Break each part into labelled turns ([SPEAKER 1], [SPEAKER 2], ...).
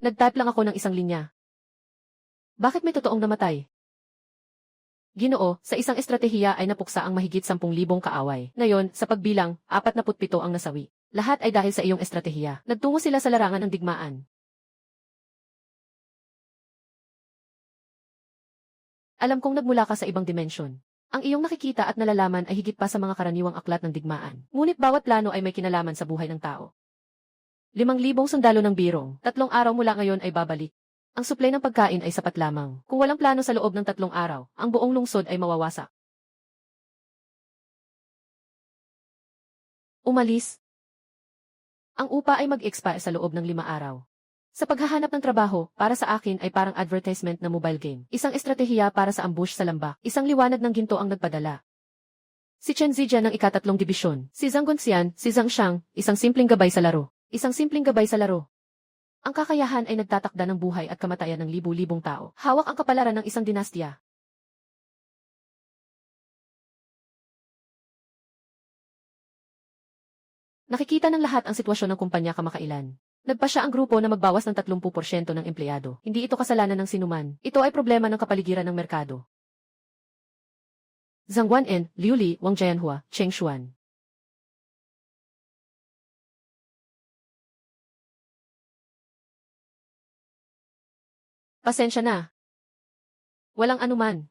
[SPEAKER 1] Nag-type lang ako ng isang linya. Bakit may totoong namatay? Ginoo, sa isang estratehiya ay napuksa ang mahigit 10,000 kaaway. Ngayon, sa pagbilang, 47 ang nasawi. Lahat ay dahil sa iyong estratehiya. Nagtungo sila sa larangan ng digmaan. Alam kong nagmula ka sa ibang dimensyon. Ang iyong nakikita at nalalaman ay higit pa sa mga karaniwang aklat ng digmaan. Ngunit bawat plano ay may kinalaman sa buhay ng tao. 5,000 sundalo ng birong, 3 araw mula ngayon ay babalik. Ang supply ng pagkain ay sapat lamang. Kung walang plano sa loob ng 3 araw, ang buong lungsod ay mawawasak. Umalis. Ang upa ay mag-expire sa loob ng 5 araw. Sa paghahanap ng trabaho, para sa akin ay parang advertisement na mobile game. Isang estratehiya para sa ambush sa lambak. Isang liwanag ng ginto ang nagpadala. Si Chen Zijian ng ika-3 dibisyon. Si Zhang Guanxian, si Zhang Xiang, isang simpleng gabay sa laro. Isang simpleng gabay sa laro. Ang kakayahan ay nagtatakda ng buhay at kamatayan ng libu-libong tao. Hawak ang kapalaran ng isang dinastya. Nakikita ng lahat ang sitwasyon ng kumpanya kamakailan. Nagpa siya ang grupo na magbawas ng 30% ng empleyado. Hindi ito kasalanan ng sinuman. Ito ay problema ng kapaligiran ng merkado. Zhang Guan'en, Liu Li, Wang Jianhua, Cheng Xuan. Pasensya na. Walang anuman.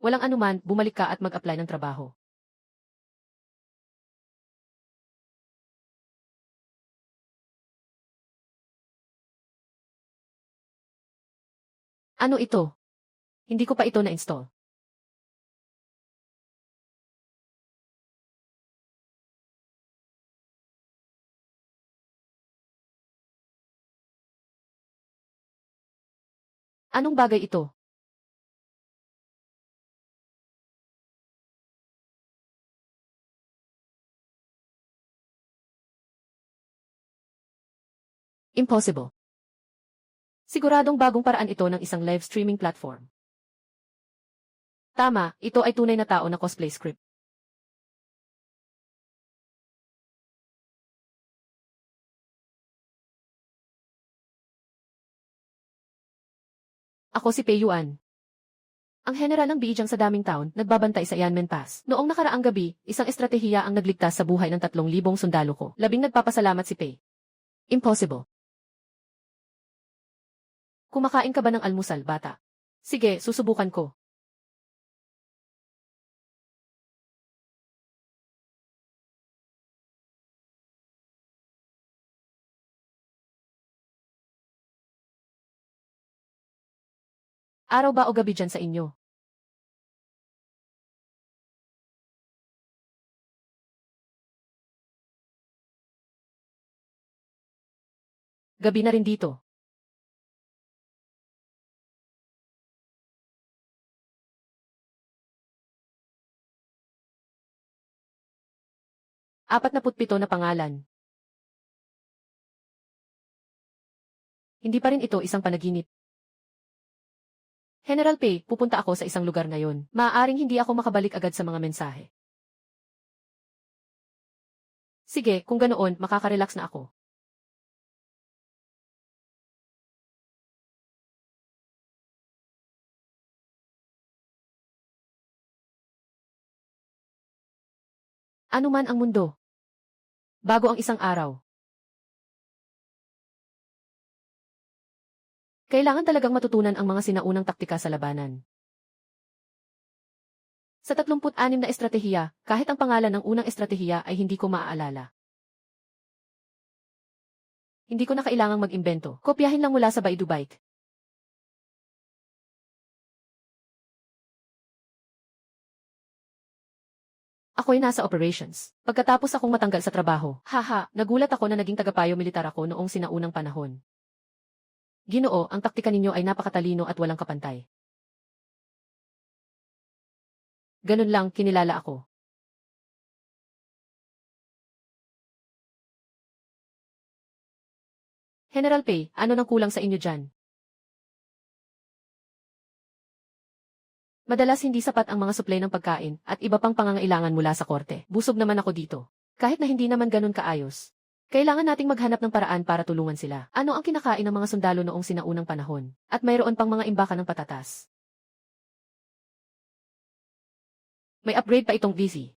[SPEAKER 1] Walang anuman, bumalik ka at mag-apply ng trabaho. Ano ito? Hindi ko pa ito na-install. Anong bagay ito? Impossible. Siguradong bagong paraan ito ng isang live streaming platform. Tama, ito ay tunay na tao na cosplay script. Ako si Pei Yuan. Ang general ng Biijang sa daming taon, nagbabantay sa Yanmen Pass. Noong nakaraang gabi, isang estratehiya ang nagligtas sa buhay ng 3,000 sundalo ko. Labing nagpapasalamat si Pei. Impossible. Kumakain ka ba ng almusal, bata? Sige, susubukan ko. Araw ba o gabi dyan sa inyo? Gabi na rin dito. Apat na putpito na pangalan. Hindi pa rin ito isang panaginip. General Pei, pupunta ako sa isang lugar ngayon. Maaaring hindi ako makabalik agad sa mga mensahe. Sige, kung ganoon, makaka-relax na ako. Ano man ang mundo. Bago ang isang araw. Kailangan talagang matutunan ang mga sinaunang taktika sa labanan. Sa 36 na estratehiya, kahit ang pangalan ng unang estratehiya ay hindi ko maaalala. Hindi ko na kailangang mag-imbento. Kopyahin lang mula sa Baidu Byte. Ako'y nasa operations. Pagkatapos akong matanggal sa trabaho, haha, nagulat ako na naging tagapayo militar ako noong sinaunang panahon. Ginoo, ang taktika ninyo ay napakatalino at walang kapantay. Ganun lang, kinilala ako. General Pay, ano nang kulang sa inyo dyan? Madalas hindi sapat ang mga supply ng pagkain at iba pang pangangailangan mula sa korte. Busog naman ako dito. Kahit na hindi naman ganun kaayos. Kailangan nating maghanap ng paraan para tulungan sila. Ano ang kinakain ng mga sundalo noong sinaunang panahon? At mayroon pang mga imbakan ng patatas. May upgrade pa itong VC.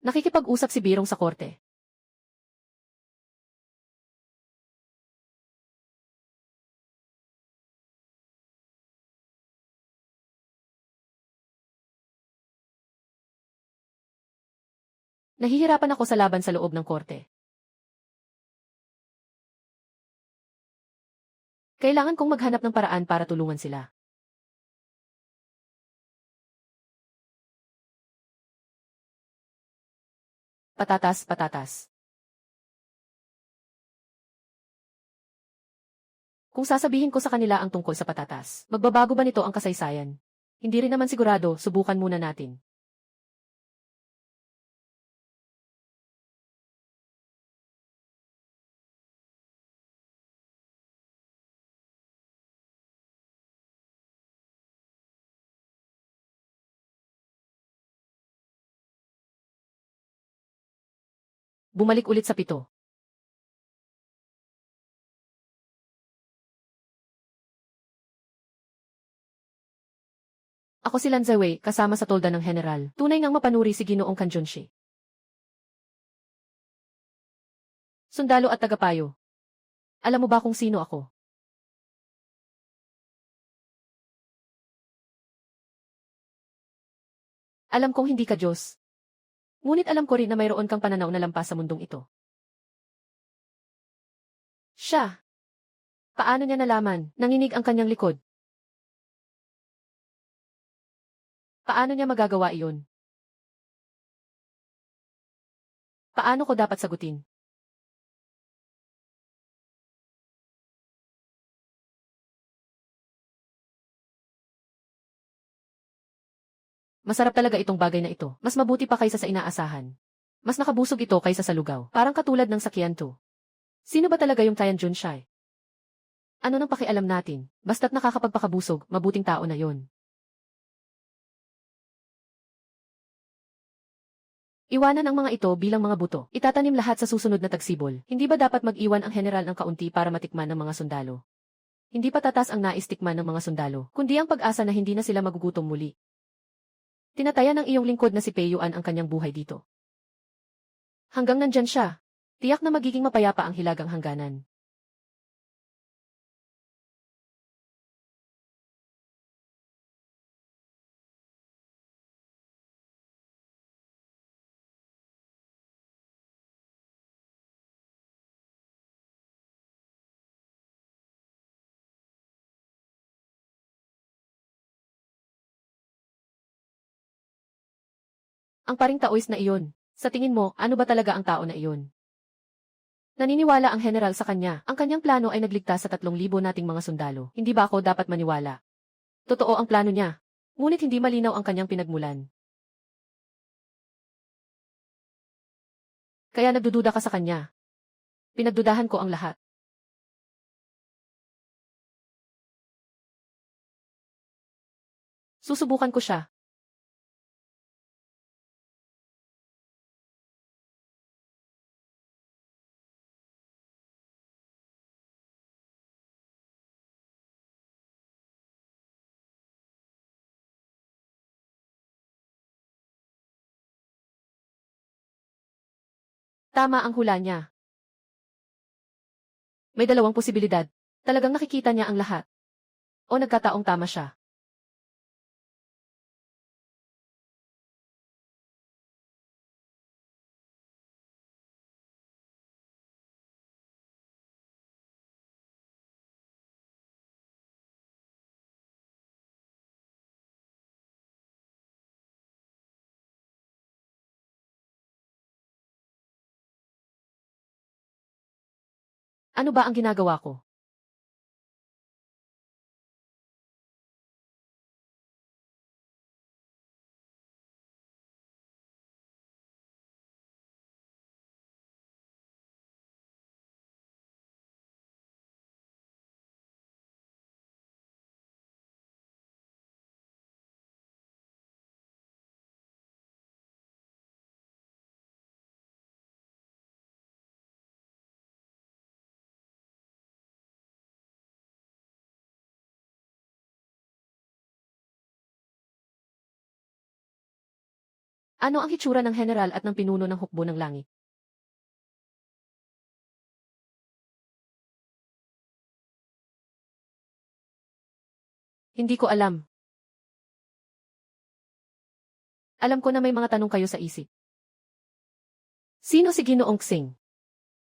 [SPEAKER 1] Nakikipag-usap si Birong sa korte. Nahihirapan ako sa laban sa loob ng korte. Kailangan kong maghanap ng paraan para tulungan sila. Patatas, patatas. Kung sasabihin ko sa kanila ang tungkol sa patatas, magbabago ba nito ang kasaysayan? Hindi rin naman sigurado, subukan muna natin. Bumalik ulit sa 7. Ako si Lanzaway, kasama sa tolda ng general. Tunay ngang mapanuri si Ginoong Kanjunshi. Sundalo at tagapayo. Alam mo ba kung sino ako? Alam kong hindi ka Diyos. Ngunit alam ko rin na mayroon kang pananaw na lampas sa mundong ito. Siya. Paano niya nalaman? Nanginig ang kanyang likod. Paano niya magagawa iyon? Paano ko dapat sagutin? Masarap talaga itong bagay na ito. Mas mabuti pa kaysa sa inaasahan. Mas nakabusog ito kaysa sa lugaw. Parang katulad ng sakyanto. Sino ba talaga yung Tayan Junshai? Ano nang pakialam natin? Basta't nakakapagpakabusog, mabuting tao na yon. Iwanan ang mga ito bilang mga buto. Itatanim lahat sa susunod na tagsibol. Hindi ba dapat mag-iwan ang general ng kaunti para matikman ng mga sundalo? Hindi patatas ang nais tikman ng mga sundalo, kundi ang pag-asa na hindi na sila magugutom muli. Tinataya ng iyong lingkod na si Peiyuan ang kanyang buhay dito. Hanggang nandyan siya, tiyak na magiging mapayapa ang hilagang hangganan. Ang paring taoist na iyon. Sa tingin mo, ano ba talaga ang tao na iyon? Naniniwala ang general sa kanya. Ang kanyang plano ay nagligtas sa 3,000 nating mga sundalo. Hindi ba ako dapat maniwala? Totoo ang plano niya. Ngunit hindi malinaw ang kanyang pinagmulan. Kaya nagdududa ka sa kanya. Pinagdudahan ko ang lahat. Susubukan ko siya. Tama ang hula niya. May dalawang posibilidad. Talagang nakikita niya ang lahat. O nagkataong tama siya. Ano ba ang ginagawa ko? Ano ang hitsura ng general at ng pinuno ng hukbo ng langit? Hindi ko alam. Alam ko na may mga tanong kayo sa isip. Sino si Ginoong Xing?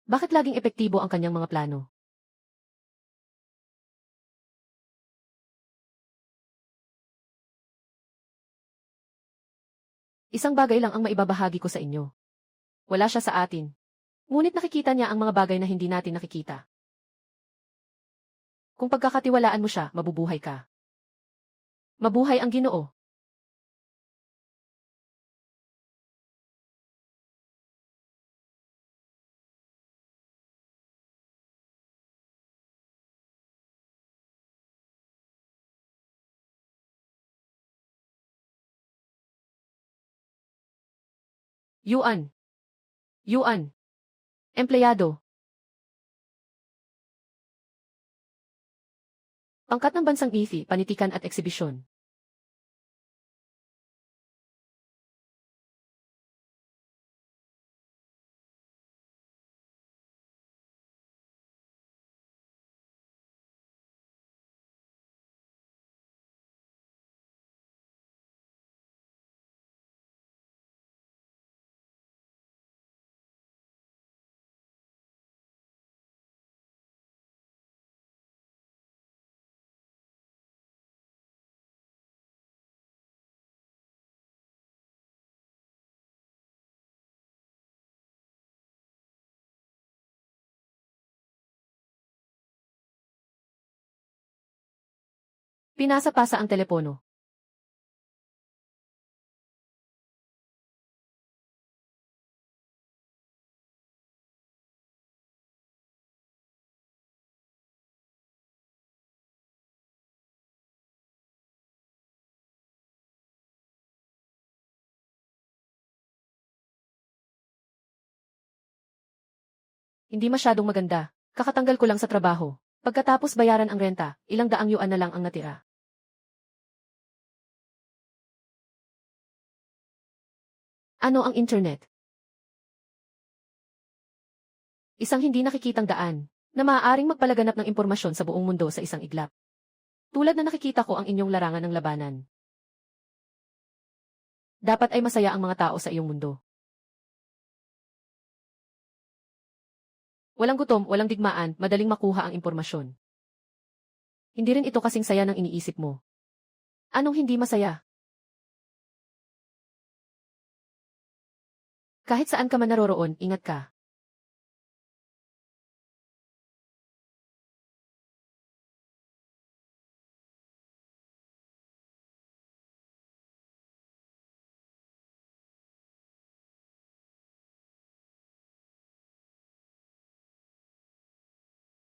[SPEAKER 1] Bakit laging epektibo ang kanyang mga plano? Isang bagay lang ang maibabahagi ko sa inyo. Wala siya sa atin. Ngunit nakikita niya ang mga bagay na hindi natin nakikita. Kung pagkakatiwalaan mo siya, mabubuhay ka. Mabuhay ang Ginoo. Yuan. Yuan. Empleyado. Pangkat ng bansang IFI, panitikan at eksibisyon. Pinasa-pasa ang telepono. Hindi masyadong maganda. Kakatanggal ko lang sa trabaho. Pagkatapos bayaran ang renta, ilang daang yuan na lang ang natira. Ano ang internet? Isang hindi nakikitang daan na maaaring magpalaganap ng impormasyon sa buong mundo sa isang iglap. Tulad na nakikita ko ang inyong larangan ng labanan. Dapat ay masaya ang mga tao sa iyong mundo. Walang gutom, walang digmaan, madaling makuha ang impormasyon. Hindi rin ito kasing saya ng iniisip mo. Anong hindi masaya? Kahit saan ka man naroroon, ingat ka.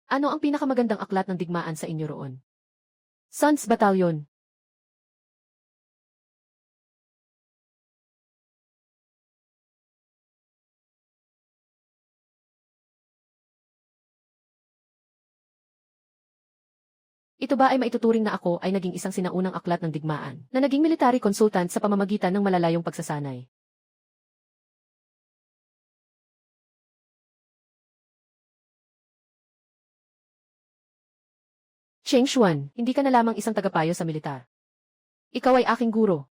[SPEAKER 1] Ano ang pinakamagandang aklat ng digmaan sa inyo roon? Sons Battalion. Ito ba ay maituturing na ako ay naging isang sinaunang aklat ng digmaan na naging military consultant sa pamamagitan ng malalayong pagsasanay? Cheng Xuan, hindi ka na lamang isang tagapayo sa militar. Ikaw ay aking guro.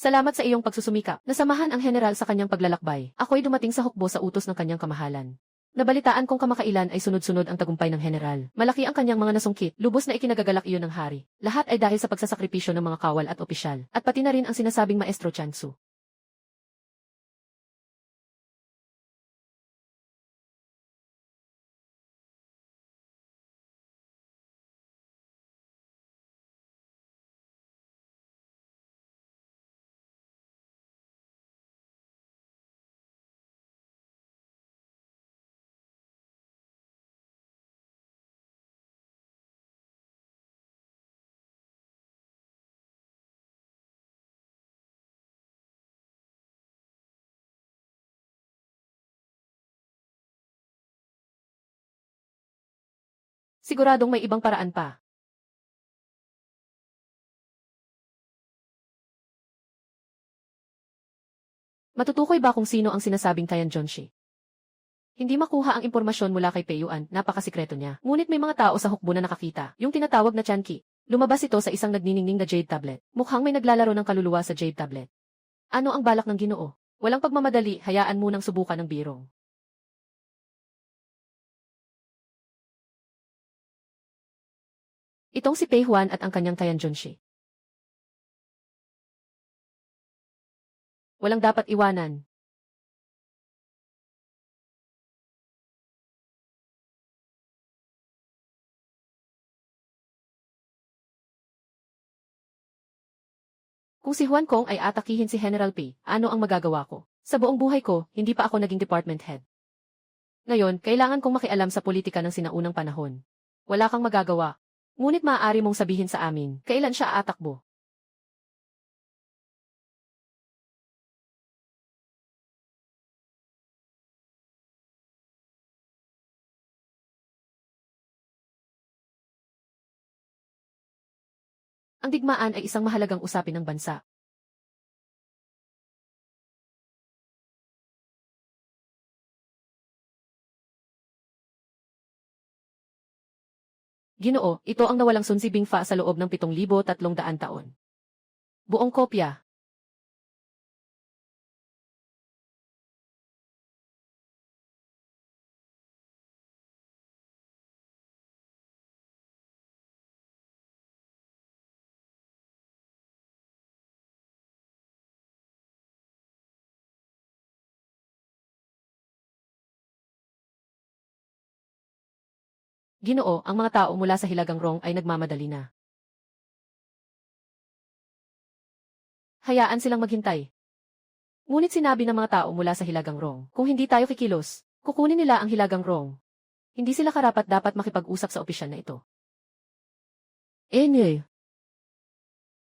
[SPEAKER 1] Salamat sa iyong pagsusumikap. Nasamahan ang general sa kanyang paglalakbay. Ako'y dumating sa hukbo sa utos ng kanyang kamahalan. Nabalitaan kong kamakailan ay sunod-sunod ang tagumpay ng general. Malaki ang kanyang mga nasungkit, lubos na ikinagagalak iyon ng hari. Lahat ay dahil sa pagsasakripisyo ng mga kawal at opisyal, at pati na rin ang sinasabing Maestro Chansu. Siguradong may ibang paraan pa. Matutukoy ba kung sino ang sinasabing Tayan Jonshi? Hindi makuha ang impormasyon mula kay Peyuan, napakasikreto niya. Ngunit may mga tao sa hukbo na nakakita, yung tinatawag na Chanki. Lumabas ito sa isang nagniningning na Jade tablet. Mukhang may naglalaro ng kaluluwa sa Jade tablet. Ano ang balak ng Ginoo? Walang pagmamadali, hayaan munang subukan ng birong. Itong si Pei Juan at ang kanyang Tayan Jonshi. Walang dapat iwanan. Kung si Juan Kong ay atakihin si General Pei, ano ang magagawa ko? Sa buong buhay ko, hindi pa ako naging department head. Ngayon, kailangan kong makialam sa politika ng sinaunang panahon. Wala kang magagawa. Ngunit maaari mong sabihin sa amin, kailan siya aatakbo? Ang digmaan ay isang mahalagang usapin ng bansa. Ginoo, ito ang nawalang Sun Si Bingfa sa loob ng 7,300 taon. Buong kopya. Ginoo, ang mga tao mula sa Hilagang Rong ay nagmamadali na. Hayaan silang maghintay. Ngunit sinabi ng mga tao mula sa Hilagang Rong, kung hindi tayo kikilos, kukunin nila ang Hilagang Rong. Hindi sila karapat-dapat makipag-usap sa opisyal na ito. Anyway,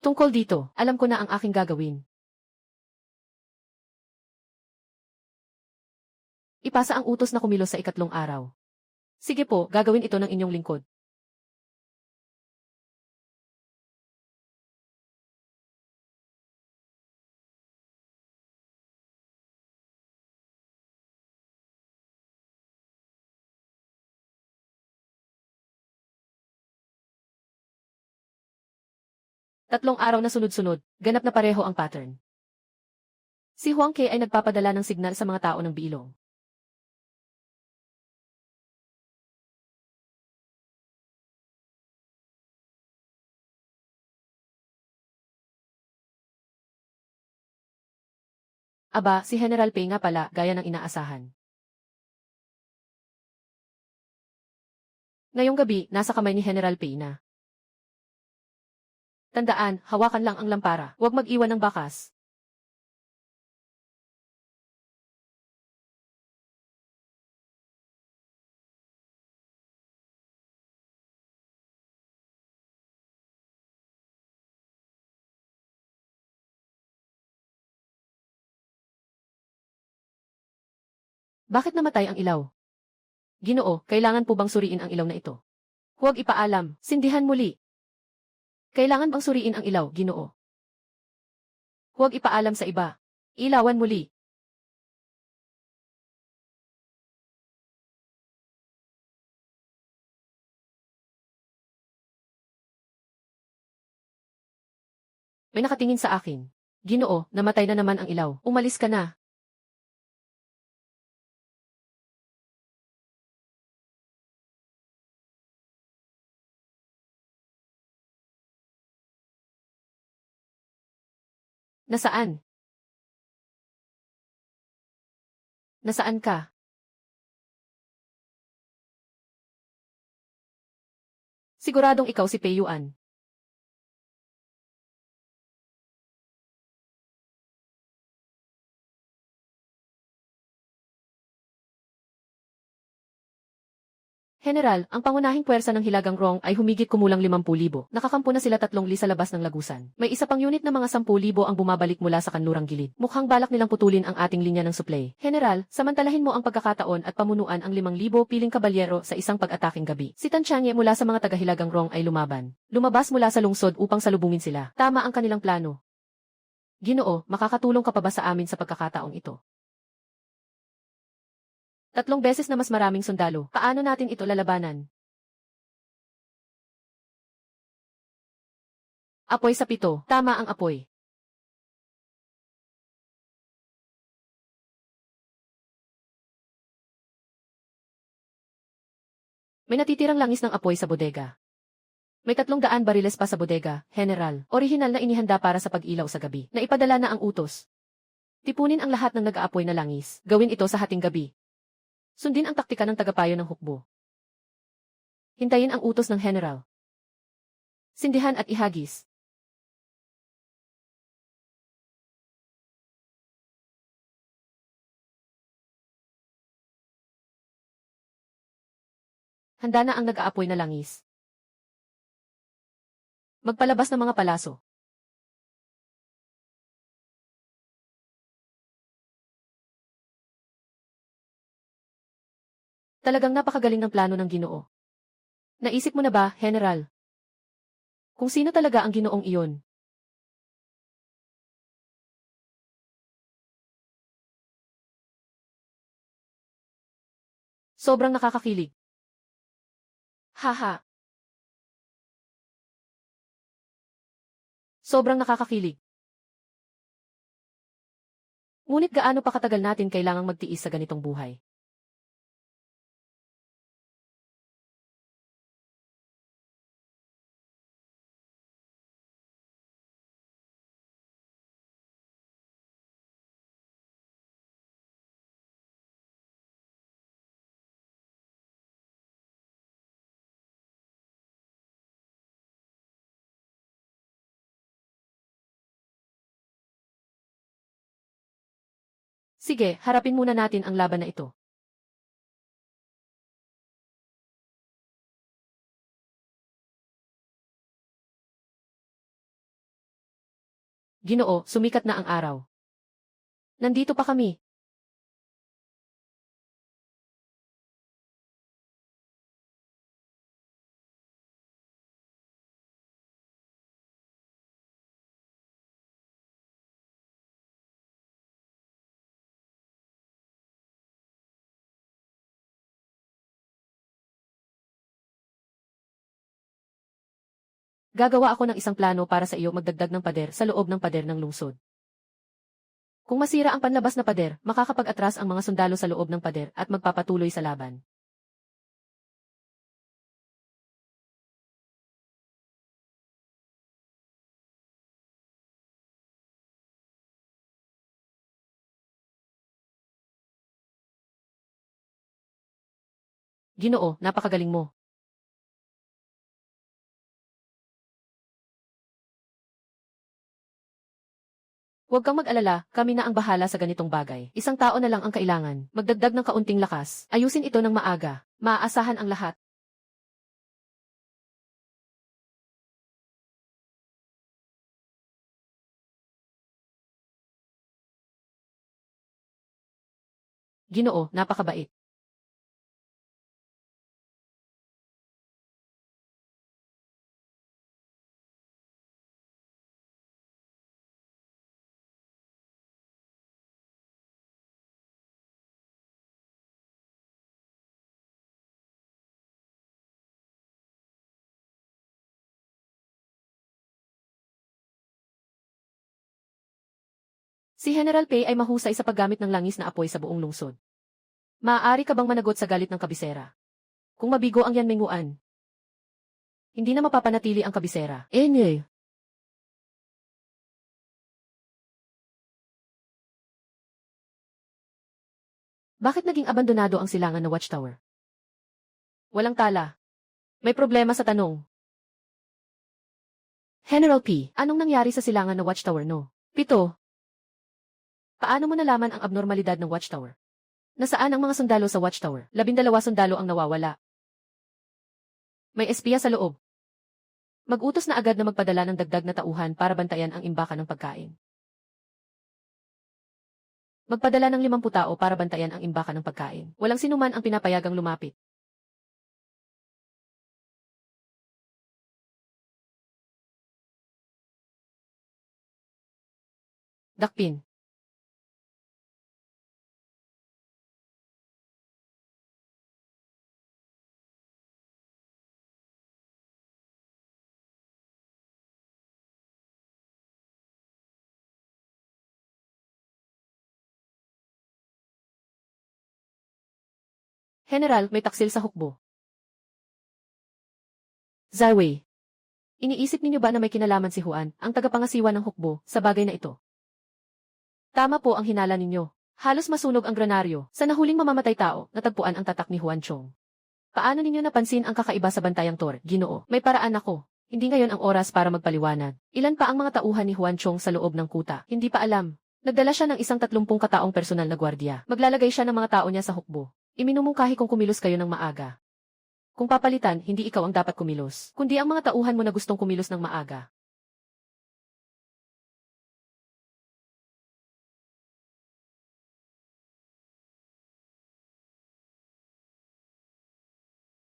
[SPEAKER 1] tungkol dito, alam ko na ang aking gagawin. Ipasa ang utos na kumilos sa 3 araw. Sige po, gagawin ito ng inyong lingkod. Tatlong araw na sunod-sunod, ganap na pareho ang pattern. Si Huang Ke ay nagpapadala ng signal sa mga tao ng bilong. Aba, si General Pei nga pala, gaya ng inaasahan. Ngayong gabi, nasa kamay ni General Pei na. Tandaan, hawakan lang ang lampara, huwag mag-iwan ng bakas. Bakit namatay ang ilaw? Ginoo, kailangan po bang suriin ang ilaw na ito? Huwag ipaalam, sindihan muli. Kailangan bang suriin ang ilaw, Ginoo? Huwag ipaalam sa iba. Ilawan muli. May nakatingin sa akin. Ginoo, namatay na naman ang ilaw. Umalis ka na. Nasaan? Nasaan ka? Siguradong ikaw si Pei Yuan. General, ang pangunahing puwersa ng Hilagang Rong ay humigit kumulang 50,000. Nakakampo na sila 3 sa labas ng lagusan. May isa pang unit na mga 10,000 ang bumabalik mula sa kanlurang gilid. Mukhang balak nilang putulin ang ating linya ng supply. General, samantalahin mo ang pagkakataon at pamunuan ang 5,000 piling kabalyero sa isang pag-ataking gabi. Si Tanchanye mula sa mga taga-Hilagang Rong ay lumaban. Lumabas mula sa lungsod upang salubungin sila. Tama ang kanilang plano. Ginoo, makakatulong ka pa ba sa amin sa pagkakataong ito? 3 beses na mas maraming sundalo. Paano natin ito lalabanan? Apoy sa 7. Tama ang apoy. May natitirang langis ng apoy sa bodega. May 300 bariles pa sa bodega, General. Orihinal na inihanda para sa pag-ilaw sa gabi. Naipadala na ang utos. Tipunin ang lahat ng nag-aapoy na langis. Gawin ito sa hating gabi. Sundin ang taktika ng tagapayo ng hukbo. Hintayin ang utos ng General. Sindihan at ihagis. Handa na ang nag-aapoy na langis. Magpalabas ng mga palaso. Talagang napakagaling ng plano ng Ginoo. Naisip mo na ba, General? Kung sino talaga ang Ginoong iyon? Sobrang nakakakilig. Haha. Sobrang nakakakilig. Ngunit gaano pa katagal natin kailangang magtiis sa ganitong buhay? Sige, harapin muna natin ang laban na ito. Ginoo, sumikat na ang araw. Nandito pa kami. Gagawa ako ng isang plano para sa iyo magdagdag ng pader sa loob ng pader ng lungsod. Kung masira ang panlabas na pader, makakapag-atras ang mga sundalo sa loob ng pader at magpapatuloy sa laban. Ginoo, napakagaling mo. Huwag kang mag-alala, kami na ang bahala sa ganitong bagay. Isang tao na lang ang kailangan. Magdagdag ng kaunting lakas. Ayusin ito ng maaga. Maaasahan ang lahat. Ginoo, napakabait. Si General Pei ay mahusay sa paggamit ng langis na apoy sa buong lungsod. Maaari ka bang managot sa galit ng kabisera? Kung mabigo ang yan menguan, hindi na mapapanatili ang kabisera. Enye. Bakit naging abandonado ang silangan na watchtower? Walang tala. May problema sa tanong. General P, anong nangyari sa silangan na watchtower no? 7. Paano mo nalaman ang abnormalidad ng watchtower? Nasaan ang mga sundalo sa watchtower? 12 sundalo ang nawawala. May espiya sa loob. Mag-utos na agad na magpadala ng dagdag na tauhan para bantayan ang imbakan ng pagkain. Magpadala ng 50 tao para bantayan ang imbakan ng pagkain. Walang sinuman ang pinapayagang lumapit. Dakpin. General, may taksil sa hukbo. Zarway. Iniisip ninyo ba na may kinalaman si Juan, ang tagapangasiwa ng hukbo, sa bagay na ito? Tama po ang hinala ninyo. Halos masunog ang granaryo. Sa nahuling mamamatay tao, natagpuan ang tatak ni Juan Chong. Paano ninyo napansin ang kakaiba sa bantayang Tor, Ginoo? May paraan ako. Hindi ngayon ang oras para magpaliwanag. Ilan pa ang mga tauhan ni Juan Chong sa loob ng kuta? Hindi pa alam. Nagdala siya ng 130 kataong personal na gwardiya. Maglalagay siya ng mga tao niya sa hukbo. Iminumungkahi kung kumilos kayo ng maaga. Kung papalitan, hindi ikaw ang dapat kumilos, kundi ang mga tauhan mo na gustong kumilos ng maaga.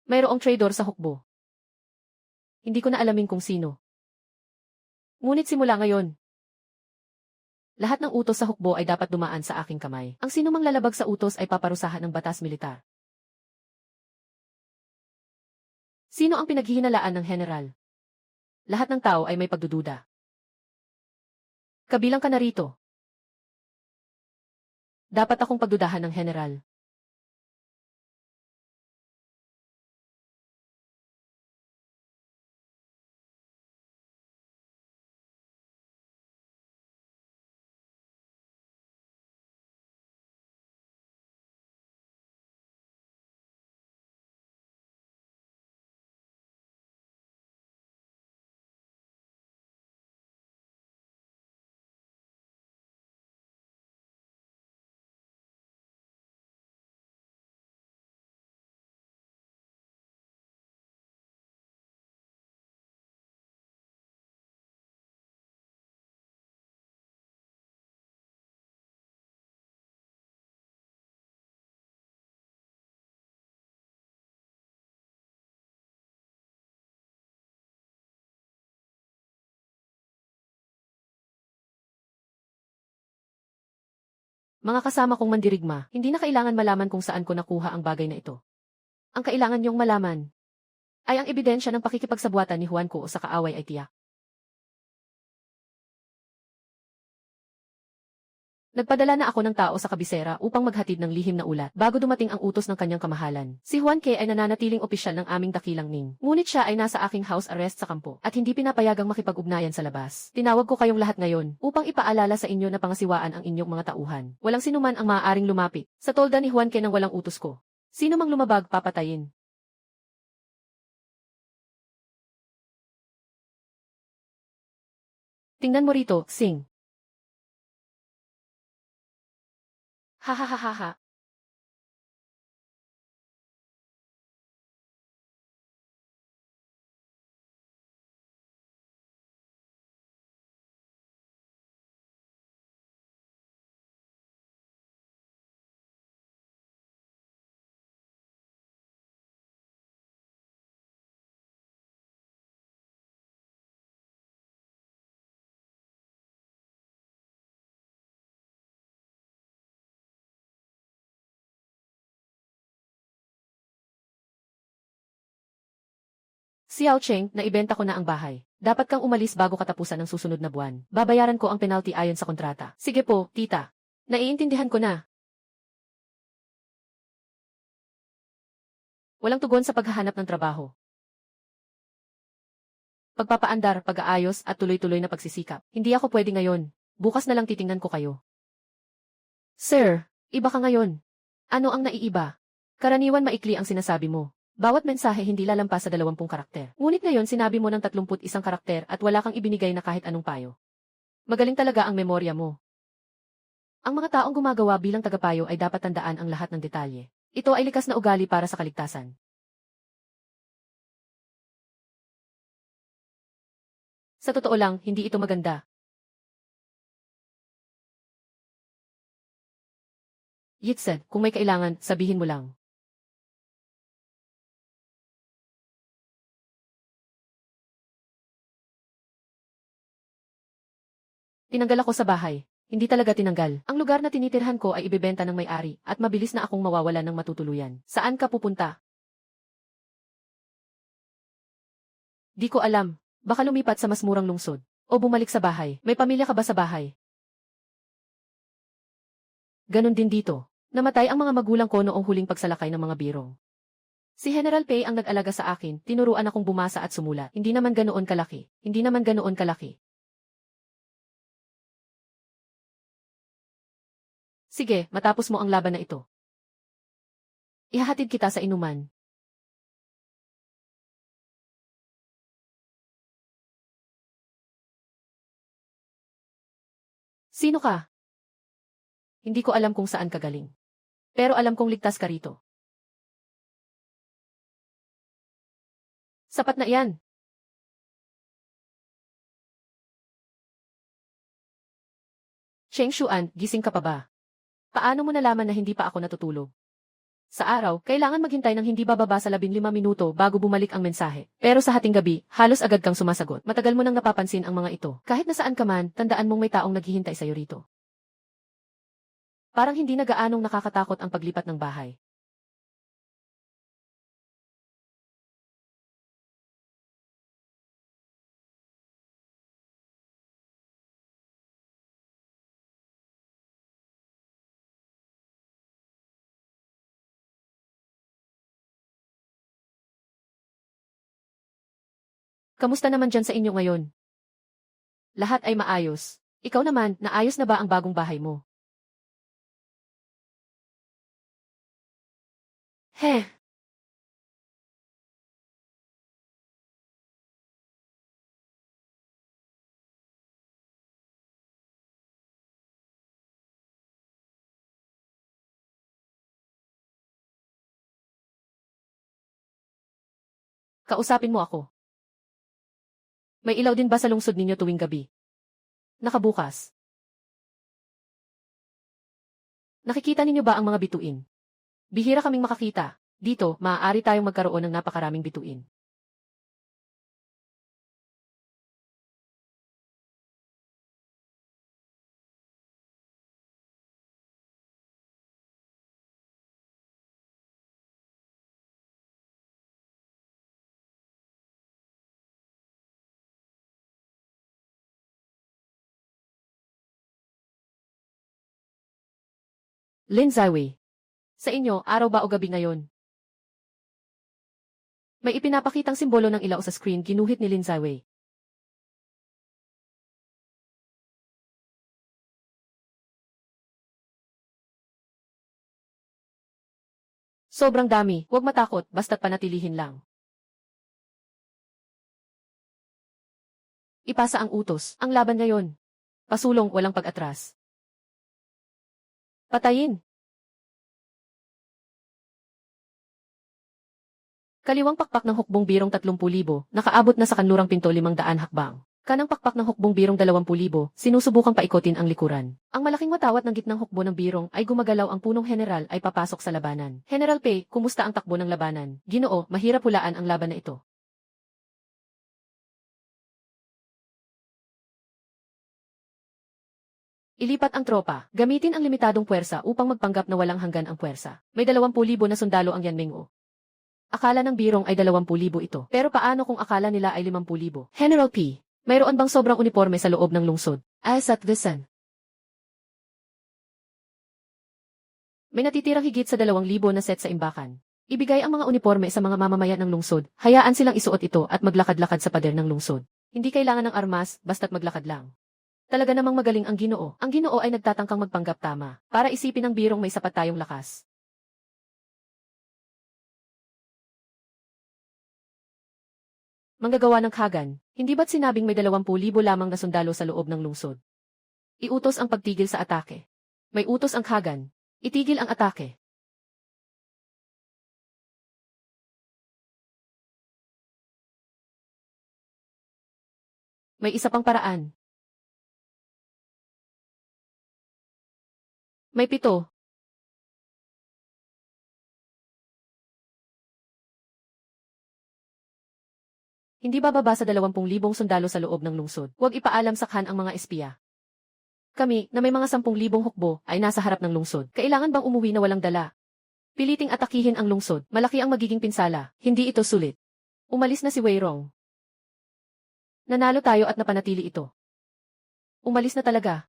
[SPEAKER 1] Mayroong traidor sa hukbo. Hindi ko na alamin kung sino. Ngunit simula ngayon, lahat ng utos sa hukbo ay dapat dumaan sa aking kamay. Ang sinumang lalabag sa utos ay paparusahan ng batas militar. Sino ang pinaghihinalaan ng general? Lahat ng tao ay may pagdududa. Kabilang ka na rito. Dapat akong pagdudahan ng general. Mga kasama kong mandirigma, hindi na kailangan malaman kung saan ko nakuha ang bagay na ito. Ang kailangan niyong malaman ay ang ebidensya ng pakikipagsabuatan ni Juan ko sa kaaway ay tiyak. Nagpadala na ako ng tao sa kabisera upang maghatid ng lihim na ulat bago dumating ang utos ng kanyang kamahalan. Si Juan K. ay nananatiling opisyal ng aming dakilang Ning. Ngunit siya ay nasa aking house arrest sa kampo at hindi pinapayagang makipag-ugnayan sa labas. Tinawag ko kayong lahat ngayon upang ipaalala sa inyo na pangasiwaan ang inyong mga tauhan. Walang sinuman ang maaaring lumapit sa tolda ni Juan K. nang walang utos ko. Sino mang lumabag, papatayin. Tingnan mo rito, Sing. Ha ha ha ha ha. Xiao Cheng, naibenta ko na ang bahay. Dapat kang umalis bago katapusan ng susunod na buwan. Babayaran ko ang penalty ayon sa kontrata. Sige po, tita. Naiintindihan ko na. Walang tugon sa paghahanap ng trabaho. Pagpapaandar, pag-aayos at tuloy-tuloy na pagsisikap. Hindi ako pwede ngayon. Bukas na lang titingnan ko kayo. Sir, iba ka ngayon. Ano ang naiiba? Karaniwan maikli ang sinasabi mo. Bawat mensahe hindi lalampas sa 20 karakter. Ngunit ngayon sinabi mo ng 31 karakter at wala kang ibinigay na kahit anong payo. Magaling talaga ang memorya mo. Ang mga taong gumagawa bilang tagapayo ay dapat tandaan ang lahat ng detalye. Ito ay likas na ugali para sa kaligtasan. Sa totoo lang, hindi ito maganda. Yitsen, kung may kailangan, sabihin mo lang. Tinanggal ako sa bahay. Hindi talaga tinanggal. Ang lugar na tinitirhan ko ay ibebenta ng may-ari at mabilis na akong mawawalan ng matutuluyan. Saan ka pupunta? Di ko alam. Baka lumipat sa mas murang lungsod. O bumalik sa bahay. May pamilya ka ba sa bahay? Ganon din dito. Namatay ang mga magulang ko noong huling pagsalakay ng mga birong. Si General Pei ang nag-alaga sa akin, tinuruan akong bumasa at sumulat. Hindi naman ganoon kalaki. Hindi naman ganoon kalaki. Sige, matapos mo ang laban na ito. Ihahatid kita sa inuman. Sino ka? Hindi ko alam kung saan ka galing. Pero alam kong ligtas ka rito. Sapat na iyan. Cheng Shuan, gising ka pa ba? Paano mo nalaman na hindi pa ako natutulog? Sa araw, kailangan maghintay ng hindi bababa sa 15 minuto bago bumalik ang mensahe. Pero sa hating gabi, halos agad kang sumasagot. Matagal mo nang napapansin ang mga ito. Kahit nasaan ka man, tandaan mong may taong naghihintay sa'yo rito. Parang hindi na gaanong nakakatakot ang paglipat ng bahay. Kamusta naman dyan sa inyo ngayon? Lahat ay maayos. Ikaw naman, naayos na ba ang bagong bahay mo? Heh, kausapin mo ako. May ilaw din ba sa lungsod ninyo tuwing gabi? Nakabukas. Nakikita ninyo ba ang mga bituin? Bihira kaming makakita. Dito, maaari tayong magkaroon ng napakaraming bituin. Lin Zaiwei. Sa inyo, araw ba o gabi ngayon? May ipinapakitang simbolo ng ilaw sa screen ginuhit ni Lin Zaiwei. Sobrang dami, huwag matakot, basta't panatilihin lang. Ipasa ang utos, ang laban ngayon. Pasulong, walang pag-atras. Patayin. Kaliwang pakpak ng hukbong birong 30,000, nakaabot na sa kanlurang pinto 500 hakbang. Kanang pakpak ng hukbong birong 20,000, sinusubukang paikotin ang likuran. Ang malaking watawat ng gitnang hukbo ng birong ay gumagalaw, ang punong general ay papasok sa labanan. General Pei, kumusta ang takbo ng labanan? Ginoo, mahirap hulaan ang laban na ito. Ilipat ang tropa. Gamitin ang limitadong puwersa upang magpanggap na walang hanggan ang puwersa. May 20,000 na sundalo ang Yanmingyo. Akala ng birong ay 20,000 ito. Pero paano kung akala nila ay 50,000? General P, mayroon bang sobrang uniforme sa loob ng lungsod? As at Visan. May natitirang higit sa 2,000 na set sa imbakan. Ibigay ang mga uniforme sa mga mamamayan ng lungsod. Hayaan silang isuot ito at maglakad-lakad sa pader ng lungsod. Hindi kailangan ng armas, basta't maglakad lang. Talaga namang magaling ang Ginoo. Ang Ginoo ay nagtatangkang magpanggap tama para isipin ng birong may sapat tayong lakas. Manggagawa ng Kagan, hindi ba't sinabing may 20,000 lamang na sundalo sa loob ng lungsod? Iutos ang pagtigil sa atake. May utos ang Kagan. Itigil ang atake. May isa pang paraan. May 7. Hindi bababa sa 20,000 sundalo sa loob ng lungsod. Huwag ipaalam sa Khan ang mga espiya. Kami, na may mga 10,000 hukbo, ay nasa harap ng lungsod. Kailangan bang umuwi na walang dala? Piliting atakihin ang lungsod. Malaki ang magiging pinsala. Hindi ito sulit. Umalis na si Wei Rong. Nanalo tayo at napanatili ito. Umalis na talaga.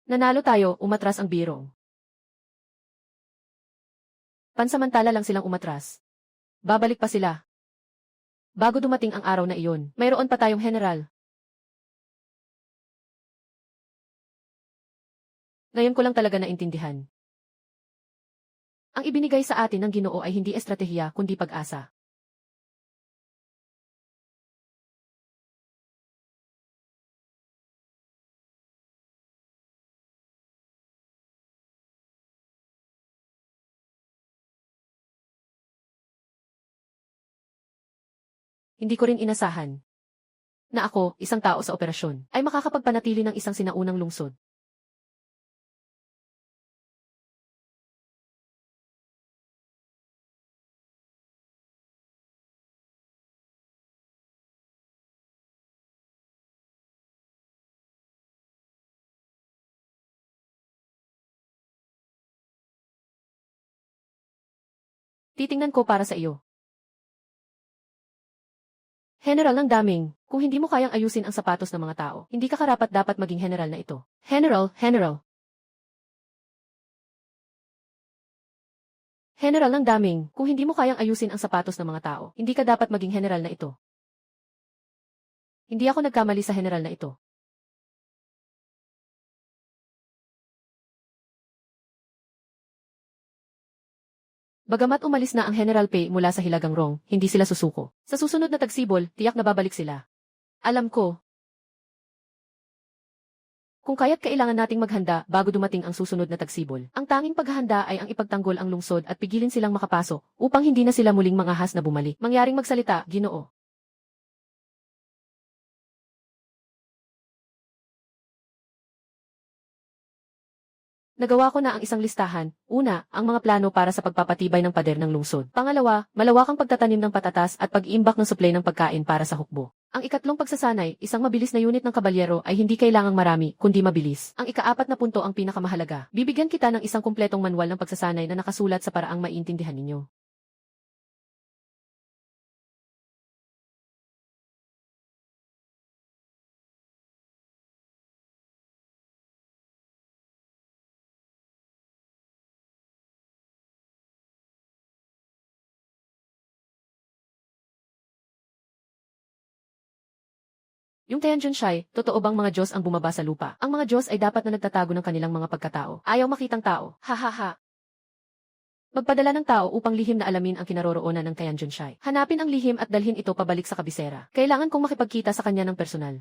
[SPEAKER 1] Nanalo tayo, umatras ang Birong. Pansamantala lang silang umatras. Babalik pa sila. Bago dumating ang araw na iyon, mayroon pa tayong general. Ngayon ko lang talaga naintindihan. Ang ibinigay sa atin ng Ginoo ay hindi estratehiya kundi pag-asa. Hindi ko rin inasahan na ako, isang tao sa operasyon, ay makakapagpanatili ng isang sinaunang lungsod. Titingnan ko para sa iyo. General ng daming, kung hindi mo kayang ayusin ang sapatos ng mga tao, hindi ka karapat dapat maging general na ito. General, general. General ng daming, kung hindi mo kayang ayusin ang sapatos ng mga tao, hindi ka dapat maging general na ito. Hindi ako nagkamali sa general na ito. Bagamat umalis na ang General Pei mula sa Hilagang Rong, hindi sila susuko. Sa susunod na tagsibol, tiyak na babalik sila. Alam ko. Kung kaya't kailangan nating maghanda bago dumating ang susunod na tagsibol. Ang tanging paghahanda ay ang ipagtanggol ang lungsod at pigilin silang makapasok upang hindi na sila muling mangahas na bumalik. Mangyaring magsalita, Ginoo. Nagawa ko na ang isang listahan. Una, ang mga plano para sa pagpapatibay ng pader ng lungsod. Pangalawa, malawakang pagtatanim ng patatas at pag-iimbak ng supply ng pagkain para sa hukbo. Ang ikatlong pagsasanay, isang mabilis na unit ng kabalyero ay hindi kailangang marami, kundi mabilis. Ang ika-4 na punto ang pinakamahalaga. Bibigyan kita ng isang kumpletong manual ng pagsasanay na nakasulat sa paraang maiintindihan ninyo. Yung Tianjin-shai, totoo bang mga Diyos ang bumaba sa lupa? Ang mga Diyos ay dapat na nagtatago ng kanilang mga pagkatao. Ayaw makitang tao. Ha ha ha. Magpadala ng tao upang lihim na alamin ang kinaroroonan ng Tianjin-shai. Hanapin ang lihim at dalhin ito pabalik sa kabisera. Kailangan kong makipagkita sa kanya ng personal.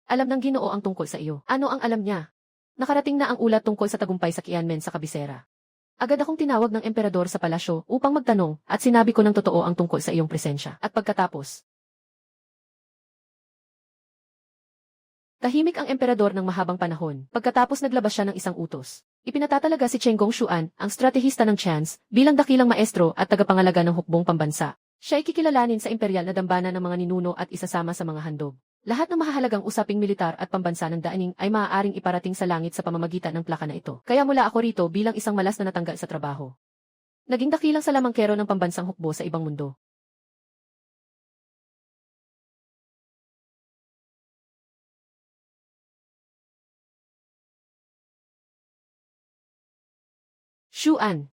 [SPEAKER 1] Alam ng Ginoo ang tungkol sa iyo. Ano ang alam niya? Nakarating na ang ulat tungkol sa tagumpay sa Qianmen sa kabisera. Agad akong tinawag ng emperador sa palasyo upang magtanong at sinabi ko ng totoo ang tungkol sa iyong presensya. At pagkatapos, tahimik ang emperador ng mahabang panahon. Pagkatapos naglabas siya ng isang utos. Ipinatatalaga si Cheng Gongshuan, ang stratehista ng Chance, bilang dakilang maestro at tagapangalaga ng hukbong pambansa. Siya ay kikilalanin sa imperial na dambana ng mga ninuno at isasama sa mga handog. Lahat ng mahahalagang usaping militar at pambansa ng Daening ay maaaring iparating sa langit sa pamamagitan ng plaka na ito. Kaya mula ako rito bilang isang malas na natanggal sa trabaho. Naging dakilang salamangkero ng pambansang hukbo sa ibang mundo. Shuan.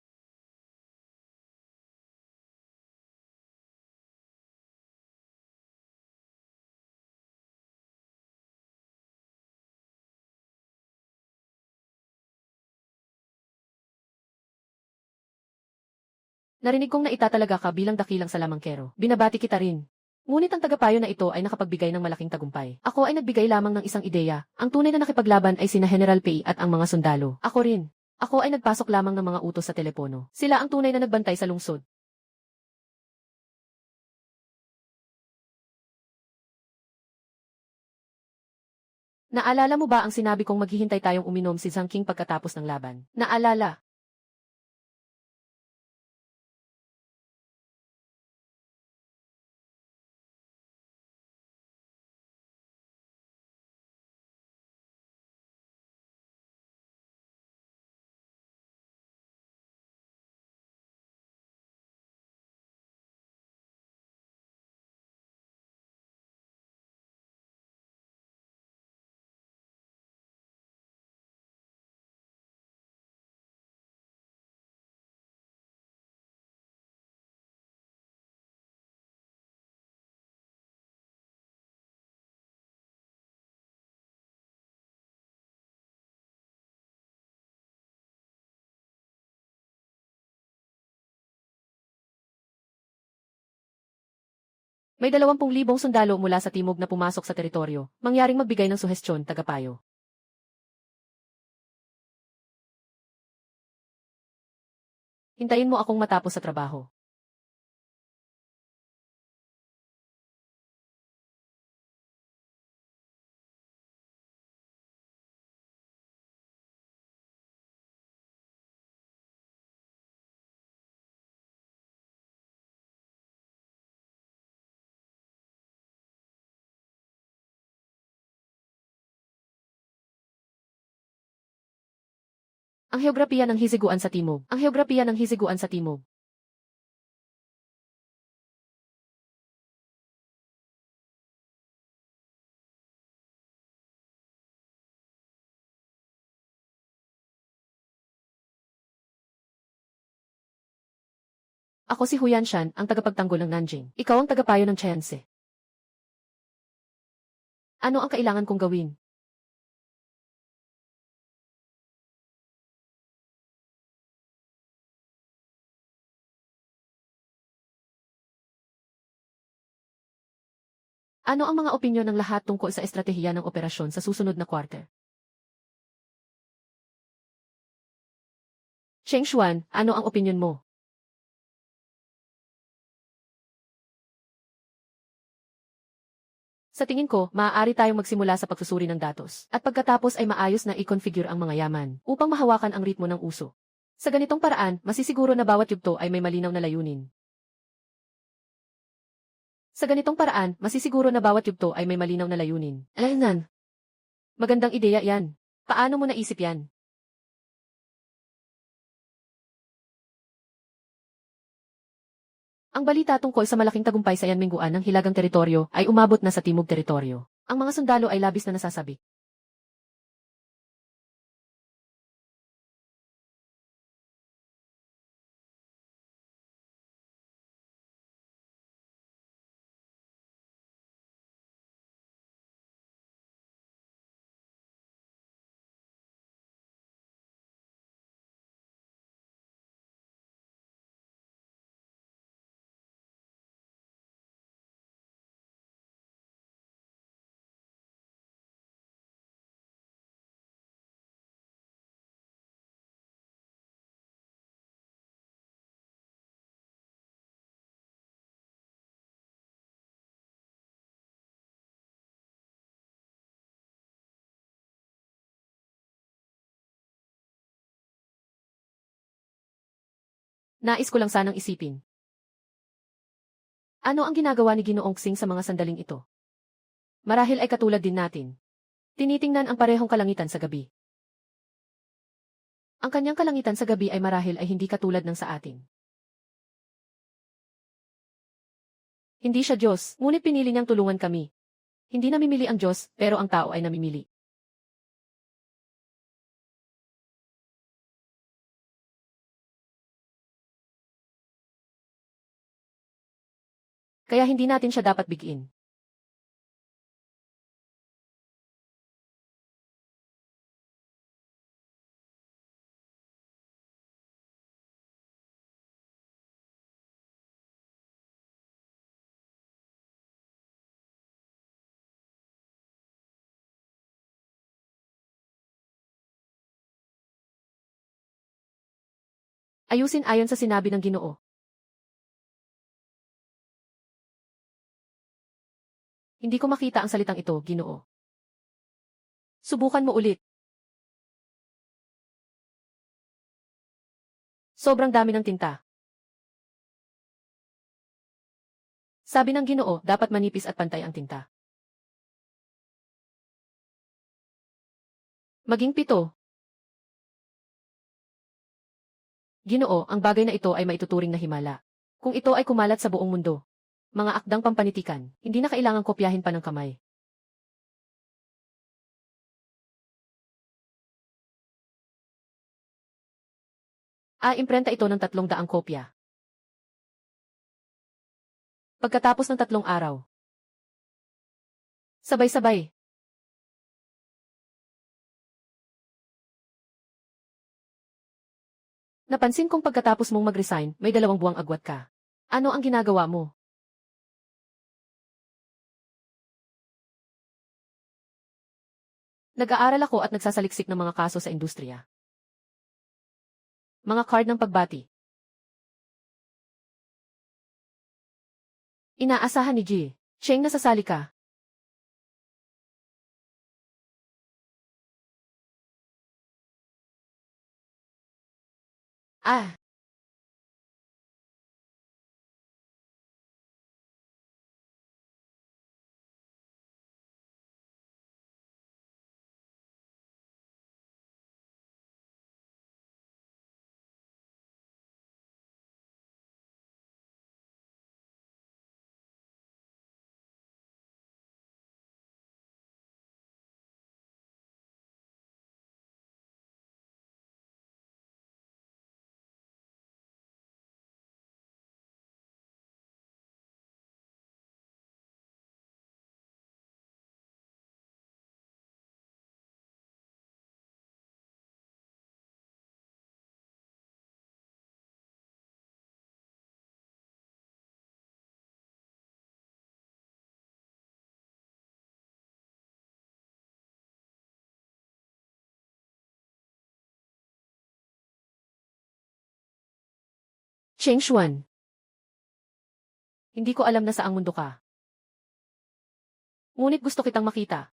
[SPEAKER 1] Narinig kong naitatalaga ka bilang dakilang salamangkero. Binabati kita rin. Ngunit ang tagapayo na ito ay nakapagbigay ng malaking tagumpay. Ako ay nagbigay lamang ng isang ideya. Ang tunay na nakipaglaban ay sina General Pei at ang mga sundalo. Ako rin. Ako ay nagpasok lamang ng mga utos sa telepono. Sila ang tunay na nagbantay sa lungsod. Naalala mo ba ang sinabi kong maghihintay tayong uminom si Zhang King pagkatapos ng laban? Naalala. May 20,000 sundalo mula sa timog na pumasok sa teritoryo, mangyaring magbigay ng suhestyon, tagapayo. Hintayin mo akong matapos sa trabaho. Ang heograpiya ng hisiguan sa timog. Ang heograpiya ng hisiguan sa timog. Ako si Huyan Shan, ang tagapagtanggol ng Nanjing. Ikaw ang tagapayo ng Changse. Ano ang kailangan kong gawin? Ano ang mga opinyon ng lahat tungkol sa estratehiya ng operasyon sa susunod na quarter? Cheng Xuan, ano ang opinyon mo? Sa tingin ko, maaari tayong magsimula sa pagsusuri ng datos. At pagkatapos ay maayos na i-configure ang mga yaman upang mahawakan ang ritmo ng uso. Sa ganitong paraan, masisiguro na bawat yugto ay may malinaw na layunin. Sa ganitong paraan, masisiguro na bawat yugto ay may malinaw na layunin. Alam, magandang ideya yan. Paano mo naisip yan? Ang balita tungkol sa malaking tagumpay sa Yanmingguan ng Hilagang Teritoryo ay umabot na sa Timog Teritoryo. Ang mga sundalo ay labis na nasasabi. Nais ko lang sanang isipin. Ano ang ginagawa ni Ginoong Xing sa mga sandaling ito? Marahil ay katulad din natin. Tinitingnan ang parehong kalangitan sa gabi. Ang kanyang kalangitan sa gabi ay marahil ay hindi katulad ng sa atin. Hindi siya Diyos, ngunit pinili niyang tulungan kami. Hindi namimili ang Diyos, pero ang tao ay namimili. Kaya hindi natin siya dapat bigin. Ayusin ayon sa sinabi ng Ginoo. Hindi ko makita ang salitang ito, Ginoo. Subukan mo ulit. Sobrang dami ng tinta. Sabi ng Ginoo, dapat manipis at pantay ang tinta. Maging 7. Ginoo, ang bagay na ito ay maituturing na himala. Kung ito ay kumalat sa buong mundo. Mga akdang pampanitikan, hindi na kailangang kopyahin pa ng kamay. Imprenta ito ng 300 kopya. Pagkatapos ng 3 araw. Sabay-sabay. Napansin kong pagkatapos mong mag-resign, may 2 buwang agwat ka. Ano ang ginagawa mo? Nag-aaral ako at nagsasaliksik ng mga kaso sa industriya. Mga card ng pagbati. Inaasahan ni G. Cheng, nasasali ka. Ah, Cheng Xuan. Hindi ko alam na saang mundo ka. Ngunit gusto kitang makita.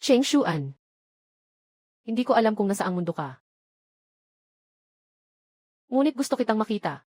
[SPEAKER 1] Cheng Xuan. Hindi ko alam kung nasaang mundo ka. Ngunit gusto kitang makita.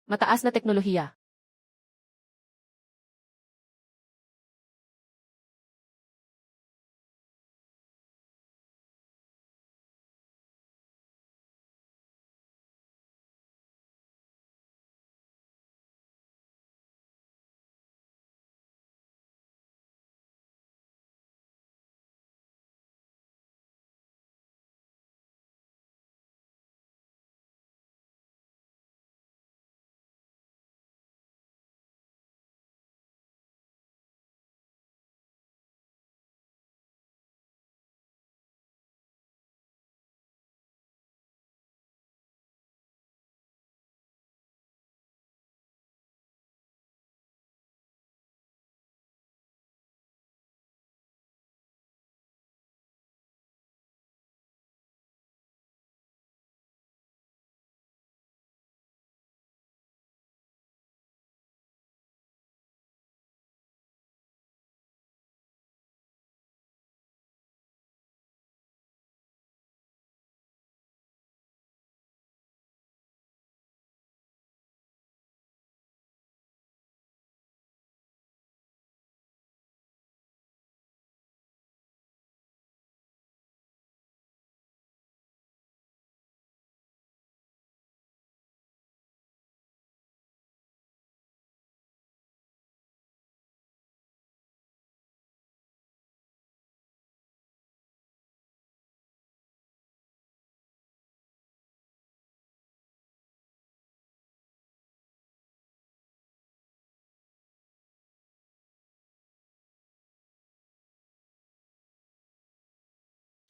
[SPEAKER 1] Mataas na teknolohiya.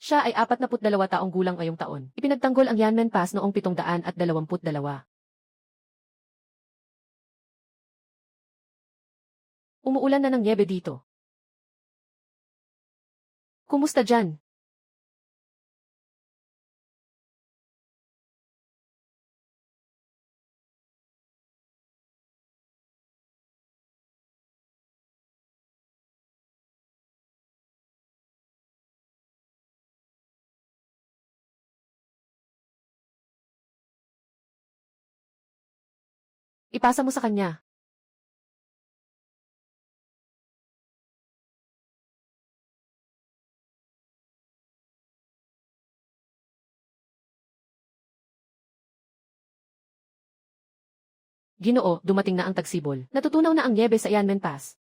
[SPEAKER 1] Siya ay 42 taong gulang ngayong taon. Ipinagtanggol ang Yanmen Pass noong 722. Umuulan na ng nyebe dito. Kumusta dyan? Ipasa mo sa kanya. Ginoo, dumating na ang tagsibol. Natutunaw na ang nyebe sa Yanmen Pass.